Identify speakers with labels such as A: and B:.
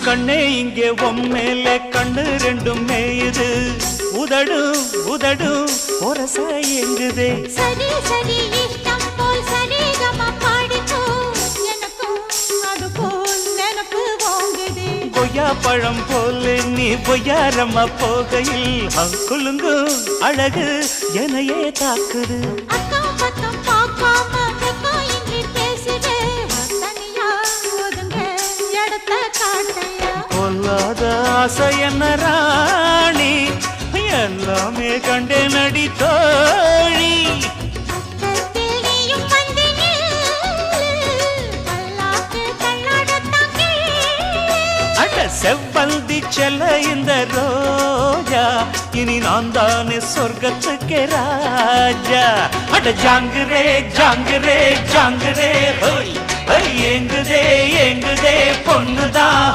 A: கண்ணே இங்கே உம்மேல கண்ணு ரெண்டும் மேயுது உதடும் உதடும் ஒரச எங்குதே
B: சரி சரி இஷ்டம் போல் சரிகமா பாடிக்கோ எனக்கும் அது போல் நினப்பு வாங்குதே
A: கொய்யா பழம் போல நீ பொய்யாரம்மா போகையில் குலுங்கும் அழகு எனையே தாக்குது
B: அக்கம் பக்கம் பார்க்காம வெக்கம் இன்றி பேசுதே தனியா ஒதுங்க இடத்த காட்டையா
A: பொல்லாத ஆசை என்ன ராணி எல்லாமே கண்டே நடி தோழி
B: பக்கத்தில் நீயும் வந்து நில்லு பல்லாக்கு தள்ளாடத்தான் கேளு
A: அட செவ்வந்தி செல்ல இந்த ரோஜா இனி நான் தானே சொர்க்கத்துக்கே ராஜா அட ஜாங்குரே ஜாங்குரே ஜாங்குரே ஹோய் ஏங்குதே ஏங்குதே பொண்ணுதான்